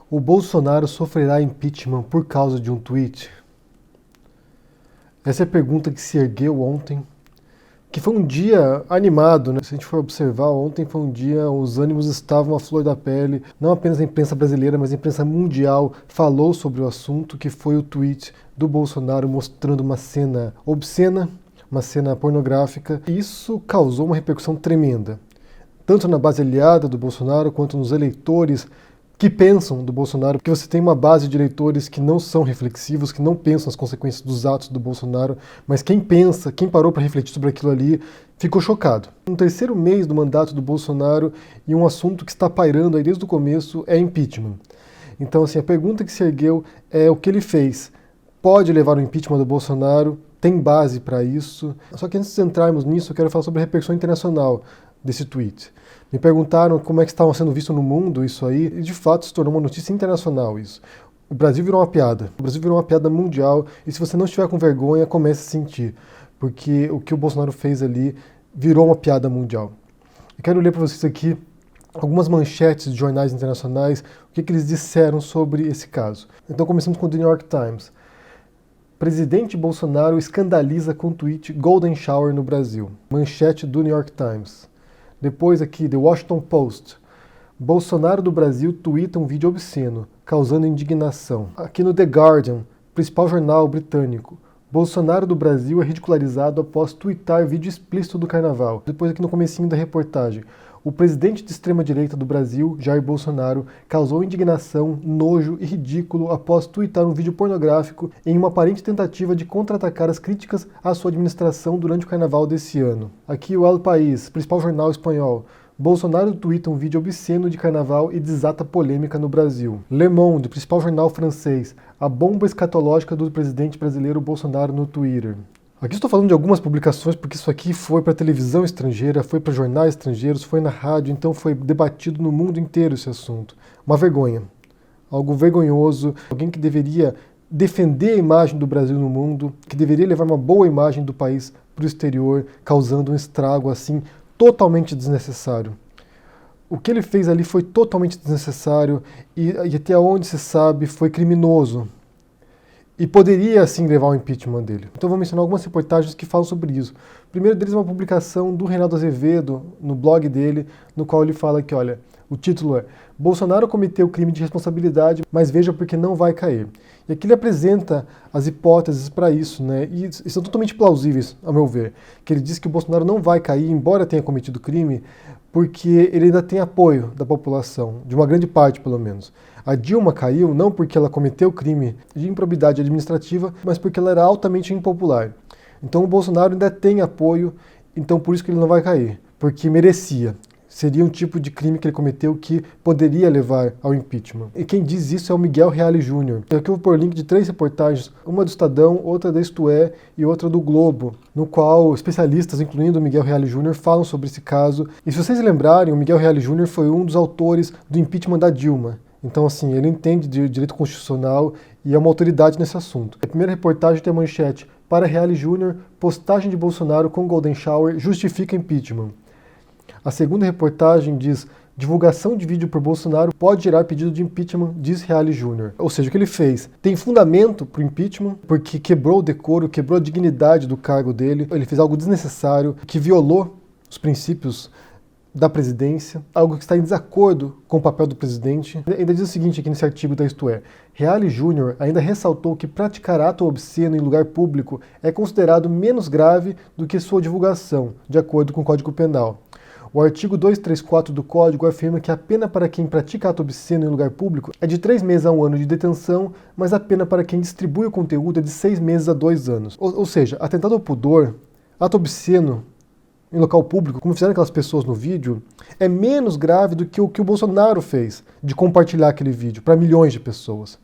O Bolsonaro sofrerá impeachment por causa de um tweet? Essa é a pergunta que se ergueu ontem, que foi um dia animado, né? Se a gente for observar, ontem foi um dia, os ânimos estavam à flor da pele, não apenas a imprensa brasileira, mas a imprensa mundial falou sobre o assunto, que foi o tweet do Bolsonaro mostrando uma cena obscena, uma cena pornográfica, e isso causou uma repercussão tremenda, tanto na base aliada do Bolsonaro, quanto nos eleitores que pensam do Bolsonaro, porque você tem uma base de eleitores que não são reflexivos, que não pensam nas consequências dos atos do Bolsonaro, mas quem pensa, quem parou para refletir sobre aquilo ali, ficou chocado. No terceiro mês do mandato do Bolsonaro, e um assunto que está pairando aí desde o começo é impeachment. Então, assim, a pergunta que se ergueu é o que ele fez. Pode levar ao impeachment do Bolsonaro? Tem base para isso? Só que antes de entrarmos nisso, eu quero falar sobre a repercussão internacional desse tweet. Me perguntaram como é que estava sendo visto no mundo isso aí, e de fato se tornou uma notícia internacional isso. O Brasil virou uma piada. O Brasil virou uma piada mundial, e se você não estiver com vergonha, comece a sentir. Porque o que o Bolsonaro fez ali virou uma piada mundial. Eu quero ler para vocês aqui algumas manchetes de jornais internacionais, o que eles disseram sobre esse caso. Então começamos com o The New York Times. Presidente Bolsonaro escandaliza com tweet Golden Shower no Brasil. Manchete do New York Times. Depois aqui, The Washington Post. Bolsonaro do Brasil tuita um vídeo obsceno, causando indignação. Aqui no The Guardian, principal jornal britânico. Bolsonaro do Brasil é ridicularizado após tuitar vídeo explícito do carnaval. Depois aqui no comecinho da reportagem. O presidente de extrema-direita do Brasil, Jair Bolsonaro, causou indignação, nojo e ridículo após tuitar um vídeo pornográfico em uma aparente tentativa de contra-atacar as críticas à sua administração durante o carnaval desse ano. Aqui o El País, principal jornal espanhol. Bolsonaro tuita um vídeo obsceno de carnaval e desata polêmica no Brasil. Le Monde, principal jornal francês. A bomba escatológica do presidente brasileiro Bolsonaro no Twitter. Aqui estou falando de algumas publicações porque isso aqui foi para televisão estrangeira, foi para jornais estrangeiros, foi na rádio, então foi debatido no mundo inteiro esse assunto. Uma vergonha, algo vergonhoso, alguém que deveria defender a imagem do Brasil no mundo, que deveria levar uma boa imagem do país para o exterior, causando um estrago assim totalmente desnecessário. O que ele fez ali foi totalmente desnecessário e até onde se sabe foi criminoso. E poderia, assim, levar ao impeachment dele. Então vou mencionar algumas reportagens que falam sobre isso. O primeiro deles é uma publicação do Reinaldo Azevedo, no blog dele, no qual ele fala que, olha, o título é Bolsonaro cometeu crime de responsabilidade, mas veja porque não vai cair. E aqui ele apresenta as hipóteses para isso, né? E são totalmente plausíveis, a meu ver. Que ele diz que o Bolsonaro não vai cair, embora tenha cometido crime, porque ele ainda tem apoio da população, de uma grande parte pelo menos. A Dilma caiu não porque ela cometeu crime de improbidade administrativa, mas porque ela era altamente impopular. Então o Bolsonaro ainda tem apoio, então por isso que ele não vai cair, porque merecia. Seria um tipo de crime que ele cometeu que poderia levar ao impeachment. E quem diz isso é o Miguel Reale Jr. Aqui eu vou pôr link de 3 reportagens, uma do Estadão, outra da Isto É e outra do Globo, no qual especialistas, incluindo o Miguel Reale Jr., falam sobre esse caso. E se vocês lembrarem, o Miguel Reale Jr. foi um dos autores do impeachment da Dilma. Então, assim, ele entende de direito constitucional e é uma autoridade nesse assunto. A primeira reportagem tem a manchete: para Reale Jr., postagem de Bolsonaro com Golden Shower justifica impeachment. A segunda reportagem diz: divulgação de vídeo por Bolsonaro pode gerar pedido de impeachment, diz Reale Jr. Ou seja, o que ele fez tem fundamento para o impeachment, porque quebrou o decoro, quebrou a dignidade do cargo dele, ele fez algo desnecessário, que violou os princípios da presidência, algo que está em desacordo com o papel do presidente. Ainda diz o seguinte aqui nesse artigo da Isto É: Reale Jr. ainda ressaltou que praticar ato obsceno em lugar público é considerado menos grave do que sua divulgação, de acordo com o Código Penal. O artigo 234 do Código afirma que a pena para quem pratica ato obsceno em lugar público é de 3 meses a 1 ano de detenção, mas a pena para quem distribui o conteúdo é de 6 meses a 2 anos. Ou seja, atentado ao pudor, ato obsceno em local público, como fizeram aquelas pessoas no vídeo, é menos grave do que o Bolsonaro fez de compartilhar aquele vídeo para milhões de pessoas.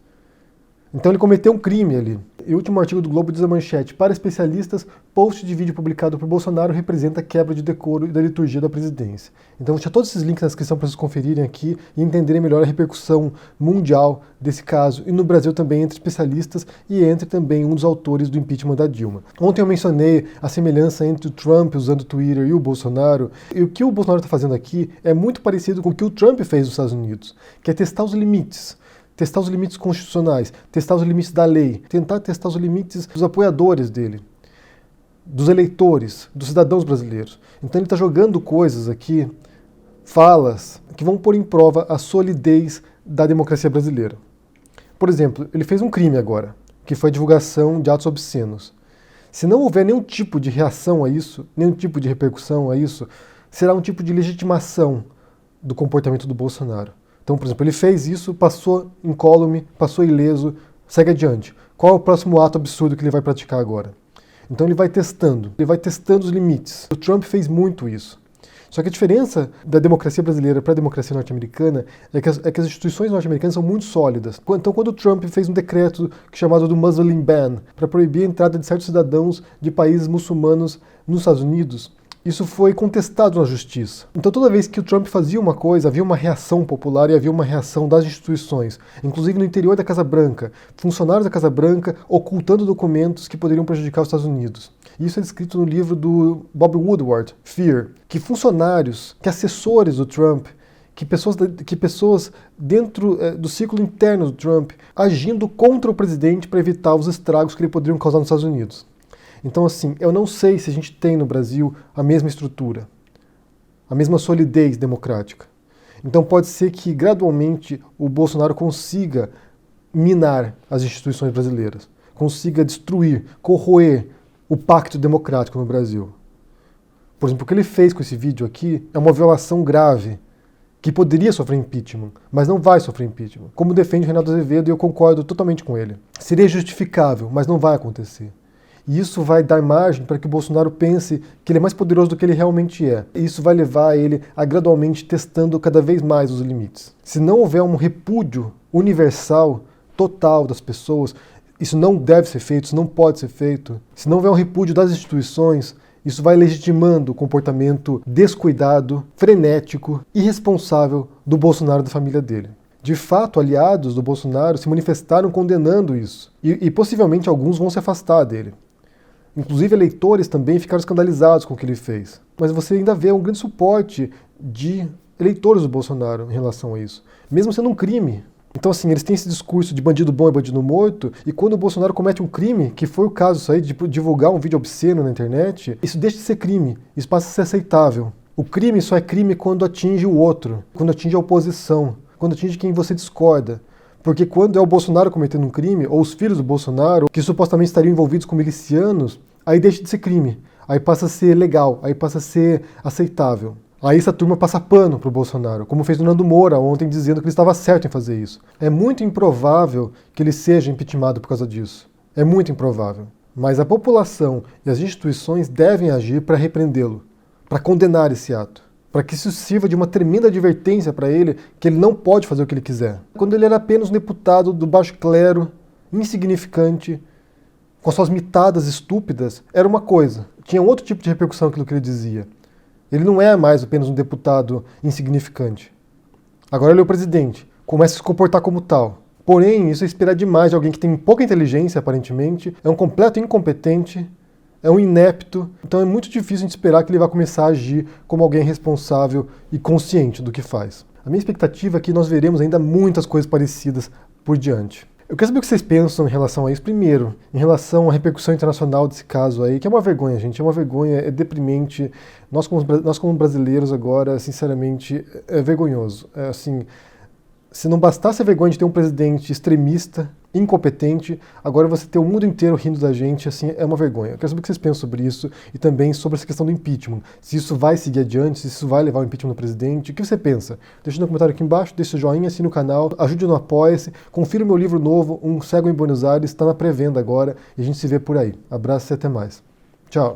Então ele cometeu um crime ali. E o último artigo do Globo diz a manchete: para especialistas, post de vídeo publicado por Bolsonaro representa quebra de decoro e da liturgia da presidência. Então vou deixar todos esses links na descrição para vocês conferirem aqui e entenderem melhor a repercussão mundial desse caso, e no Brasil também entre especialistas e entre também um dos autores do impeachment da Dilma. Ontem eu mencionei a semelhança entre o Trump usando o Twitter e o Bolsonaro, e o que o Bolsonaro está fazendo aqui é muito parecido com o que o Trump fez nos Estados Unidos, que é testar os limites. testar os limites constitucionais, testar os limites da lei, tentar testar os limites dos apoiadores dele, dos eleitores, dos cidadãos brasileiros. Então ele está jogando coisas aqui, falas, que vão pôr em prova a solidez da democracia brasileira. Por exemplo, ele fez um crime agora, que foi a divulgação de atos obscenos. Se não houver nenhum tipo de reação a isso, nenhum tipo de repercussão a isso, será um tipo de legitimação do comportamento do Bolsonaro. Então, por exemplo, ele fez isso, passou incólume, passou ileso, segue adiante. Qual é o próximo ato absurdo que ele vai praticar agora? Então ele vai testando os limites. O Trump fez muito isso. Só que a diferença da democracia brasileira para a democracia norte-americana é que as instituições norte-americanas são muito sólidas. Então, quando o Trump fez um decreto chamado do Muslim Ban, para proibir a entrada de certos cidadãos de países muçulmanos nos Estados Unidos, isso foi contestado na justiça. Então, toda vez que o Trump fazia uma coisa, havia uma reação popular e havia uma reação das instituições, inclusive no interior da Casa Branca, funcionários da Casa Branca ocultando documentos que poderiam prejudicar os Estados Unidos. Isso é descrito no livro do Bob Woodward, Fear, que funcionários, que assessores do Trump, que pessoas dentro do círculo interno do Trump, agindo contra o presidente para evitar os estragos que ele poderia causar nos Estados Unidos. Então, assim, eu não sei se a gente tem no Brasil a mesma estrutura, a mesma solidez democrática. Então pode ser que, gradualmente, o Bolsonaro consiga minar as instituições brasileiras, consiga destruir, corroer o pacto democrático no Brasil. Por exemplo, o que ele fez com esse vídeo aqui é uma violação grave, que poderia sofrer impeachment, mas não vai sofrer impeachment. Como defende o Reinaldo Azevedo, e eu concordo totalmente com ele. Seria justificável, mas não vai acontecer. E isso vai dar margem para que o Bolsonaro pense que ele é mais poderoso do que ele realmente é. E isso vai levar ele a gradualmente testando cada vez mais os limites. Se não houver um repúdio universal, total das pessoas, isso não deve ser feito, isso não pode ser feito. Se não houver um repúdio das instituições, isso vai legitimando o comportamento descuidado, frenético, irresponsável do Bolsonaro e da família dele. De fato, aliados do Bolsonaro se manifestaram condenando isso. E possivelmente alguns vão se afastar dele. Inclusive eleitores também ficaram escandalizados com o que ele fez. Mas você ainda vê um grande suporte de eleitores do Bolsonaro em relação a isso, mesmo sendo um crime. Então, assim, eles têm esse discurso de bandido bom e bandido morto, e quando o Bolsonaro comete um crime, que foi o caso isso aí, de divulgar um vídeo obsceno na internet, isso deixa de ser crime, isso passa a ser aceitável. O crime só é crime quando atinge o outro, quando atinge a oposição, quando atinge quem você discorda. Porque quando é o Bolsonaro cometendo um crime, ou os filhos do Bolsonaro, que supostamente estariam envolvidos com milicianos, aí deixa de ser crime, aí passa a ser legal, aí passa a ser aceitável. Aí essa turma passa pano pro Bolsonaro, como fez o Nando Moura ontem dizendo que ele estava certo em fazer isso. É muito improvável que ele seja impeachmentado por causa disso. É muito improvável. Mas a população e as instituições devem agir para repreendê-lo, para condenar esse ato, para que isso sirva de uma tremenda advertência para ele que ele não pode fazer o que ele quiser. Quando ele era apenas um deputado do baixo clero, insignificante, com suas mitadas estúpidas, era uma coisa. Tinha outro tipo de repercussão aquilo que ele dizia. Ele não é mais apenas um deputado insignificante. Agora ele é o presidente, começa a se comportar como tal. Porém, isso é esperar demais de alguém que tem pouca inteligência, aparentemente, é um completo incompetente, é um inepto. Então é muito difícil a gente esperar que ele vá começar a agir como alguém responsável e consciente do que faz. A minha expectativa é que nós veremos ainda muitas coisas parecidas por diante. Eu quero saber o que vocês pensam em relação a isso. Primeiro, em relação à repercussão internacional desse caso aí, que é uma vergonha, gente, é uma vergonha, é deprimente. Nós como brasileiros agora, sinceramente, é vergonhoso. É assim, se não bastasse a vergonha de ter um presidente extremista, incompetente, agora você ter o mundo inteiro rindo da gente, assim, é uma vergonha. Eu quero saber o que vocês pensam sobre isso e também sobre essa questão do impeachment. Se isso vai seguir adiante, se isso vai levar ao impeachment do presidente, o que você pensa? Deixa no comentário aqui embaixo, deixa o joinha, assine o canal, ajude no Apoia-se, confira o meu livro novo, Um Cego em Buenos Aires, está na pré-venda agora e a gente se vê por aí. Abraço e até mais. Tchau.